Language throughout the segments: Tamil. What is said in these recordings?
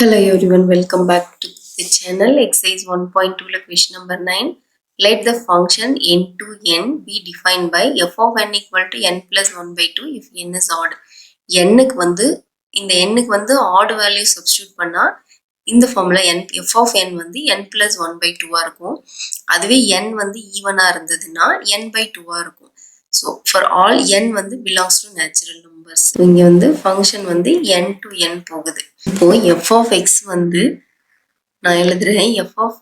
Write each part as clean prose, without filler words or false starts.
Hello everyone, welcome back to the channel. Exercise 1.2 question number 9. Let the function n to n be defined by f of n equal to n plus 1 by 2 if n is odd. n-க்கு வந்து இந்த n-க்கு வந்து odd value substitute பண்ணா இந்த ஃபார்முலா f of n வந்து n plus 1 by 2 இருக்கும். அதுவே n வந்து ஈவனா இருந்ததுன்னா n by 2 இருக்கும். So for all n வந்து belongs to natural numbers. இங்க வந்து function வந்து n to n போகுது. இப்போ f of x வந்து நான் எழுதுறேன் f of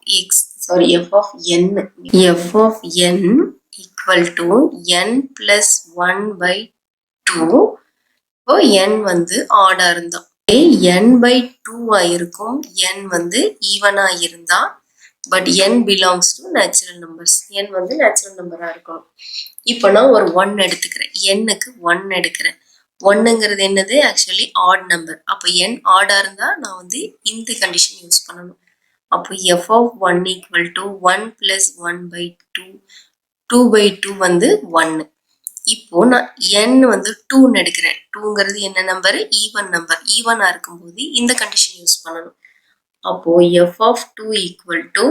f of n equal to n plus 1 by 2. இப்போ n வந்து odd இருந்தா n by 2 இருக்கும். n வந்து ஈவனா இருந்தா but n belongs to natural numbers. n வந்து natural number இருக்கும். இப்போ நான் ஒரு 1 எடுத்துக்கிறேன். n-க்கு 1 எடுக்கிறேன். 1ங்கிறது என்னது ஆக்சுவலி ஆட் நம்பர். அப்போ n ஆடா இருந்தா நான் வந்து இந்த கண்டிஷன் யூஸ் பண்ணணும். அப்போ f of 1 equal to 1 plus 1 by 2. 2 by 2 வந்து 1. இப்போ நான் n வந்து 2 எடுக்கிறேன். 2ங்கிறது என்ன நம்பர்? Even number. ஈவனா இருக்கும்போது இந்த கண்டிஷன் யூஸ் பண்ணணும். அப்போ f of 2 equal to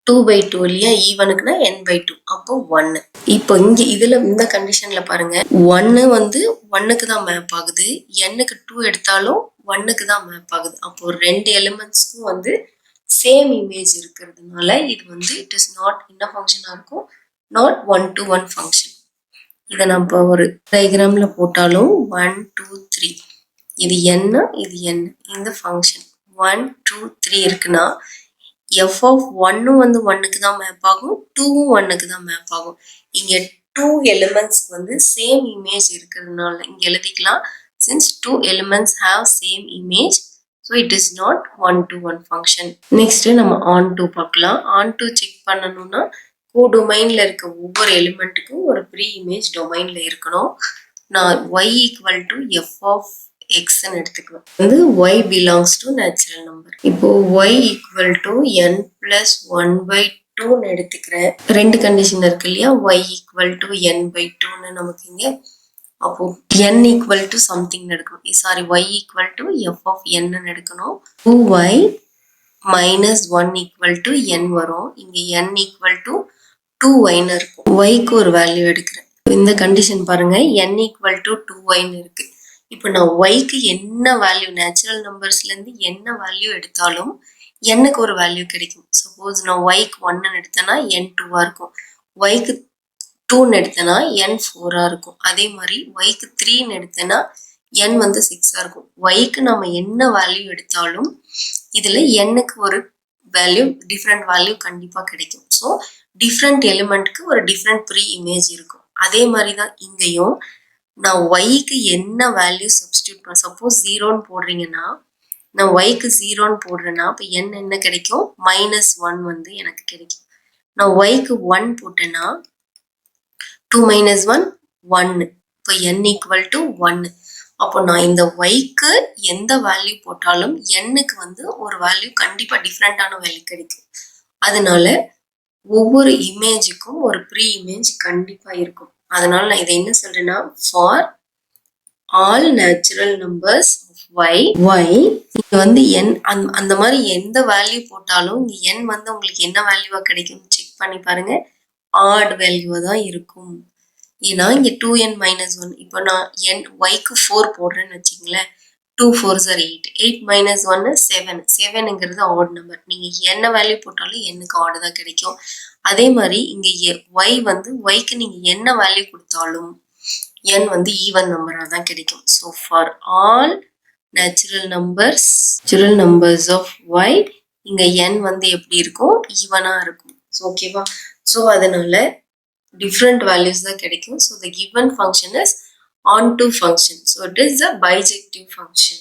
2 by 2 இல்லையா? ஈவனுக்குனா n by 2. அப்போ 1. இப்போ இங்க இதுல இந்த கண்டிஷன்ல பாருங்க 1 வந்து 1க்கு தான் மேப் ஆகுது. n-க்கு 2 எடுத்தாலும் 1க்கு தான் மேப் ஆகுது. அப்போ ரெண்டு எலிமெண்ட்ஸ்க்கும் வந்து சேம் இமேஜ் இருக்கிறதுனால இது வந்து இட் இஸ் நாட் என்ன ஃபங்க்ஷனா இருக்கும்? Not 1 to 1 function. இதை நம்ம ஒரு டயக்ராம்ல போட்டாலும் 1 2 3 இது n இது n இந்த ஃபங்க்ஷன் 1 2 3 இருக்குன்னா f of 1 வந்து 1க்கு தான் மேப் ஆகும், 2வும் 1க்கு தான் மேப் ஆகும். இங்க 2 எலிமெண்ட்ஸ் வந்து சேம் இமேஜ் இருக்கிறதுனால இங்க எழுதிக்கலாம் since 2 elements have same image so it is not 1 to 1 function. next நம்ம on to பார்க்கலாம். on to செக் பண்ணணும்னா கோடொமைன்ல இருக்க ஒவ்வொரு எலிமெண்ட்டுக்கும் ஒரு ப்ரீ இமேஜ் டொமைன்ல இருக்கணும். நான் y equal to f of x ன்னு எடுத்துக்குவேன். வந்து y belongs to natural number. இப்போ y equal to n plus 1 by 2 ன்னு எடுத்துக்கிறேன். ரெண்டு கண்டிஷன் இருக்கு இல்லையா? y equal to n by 2 ன்னு நமக்கு இங்க அப்போ n equal to something எடுக்கணும். Sorry y equal to f of n ன்னு எடுக்கணும். 2y minus 1 equal to n வரும். இங்க n equal to 2y ன்னு இருக்கும். y க்கு ஒரு வேல்யூ எடுக்கிறேன். இந்த கண்டிஷன் பாருங்க n equal to 2y ன்னு இருக்கு. இப்போ நான் y-க்கு என்ன வேல்யூ நேச்சுரல் நம்பர்ஸ்ல இருந்து என்ன வேல்யூ எடுத்தாலும் n-க்கு ஒரு வேல்யூ கிடைக்கும். சப்போஸ் நான் y-க்கு 1 எடுத்தேன்னா n 2 இருக்கும். y-க்கு 2 எடுத்தேன்னா n 4 இருக்கும். அதே மாதிரி y-க்கு 3 எடுத்தேன்னா n வந்து 6 இருக்கும். y-க்கு நம்ம என்ன வேல்யூ எடுத்தாலும் இதுல n-க்கு ஒரு வேல்யூ டிஃப்ரெண்ட் வேல்யூ கண்டிப்பா கிடைக்கும். ஸோ டிஃப்ரெண்ட் எலிமெண்ட்க்கு ஒரு டிஃப்ரெண்ட் ப்ரீ இமேஜ் இருக்கும். அதே மாதிரி தான் இங்கேயும் நான் y-க்கு என்ன வேல்யூ சப்ஸ்டியூட் பண்ண சப்போஸ் 0ன்னு போடுறீங்கன்னா நான் y-க்கு 0ன்னு போடுறேன்னா அப்போ n என்ன கிடைக்கும்? -1 வந்து எனக்கு கிடைக்கும். நான் y-க்கு 1 போட்டேன்னா 2 minus 1 1. இப்போ n equal to 1. அப்போ நான் இந்த y-க்கு எந்த வேல்யூ போட்டாலும் n-க்கு வந்து ஒரு வேல்யூ கண்டிப்பா டிஃப்ரெண்டான வேல்யூ கிடைக்கும். அதனால ஒவ்வொரு இமேஜுக்கும் ஒரு ப்ரீ இமேஜ் கண்டிப்பா இருக்கும். அதனால நான் இதை என்ன சொல்றேன்னா for all natural numbers of y இங்க வந்து n அந்த மாதிரி எந்த வேல்யூ போட்டாலும் இங்க n வந்து உங்களுக்கு என்ன வேல்யூவா கிடைக்கும்னு செக் பண்ணி பாருங்க. ஆட் வேல்யூவா தான் இருக்கும். ஏன்னா இங்க 2n minus 1 இப்போ நான் y-க்கு 4 போடுறேன்னு வச்சுங்களேன். 2 4s are 8. 8 minus 1 7. 7ங்கிறது ஆட் நம்பர். நீங்க என்ன வேல்யூ போட்டாலும் n-க்கு ஆட் தான் கிடைக்கும். அதே மாதிரி இங்க y வந்து y-க்கு நீங்க என்ன வேல்யூ கொடுத்தாலும் n வந்து ஈவன் நம்பரா தான் கிடைக்கும். So far all natural numbers of y இங்க n வந்து எப்படி இருக்கும்? ஈவனா இருக்கும். ஓகேவா? ஸோ அதனால different values தான் கிடைக்கும். So the given function is onto function. So it is a bijective function.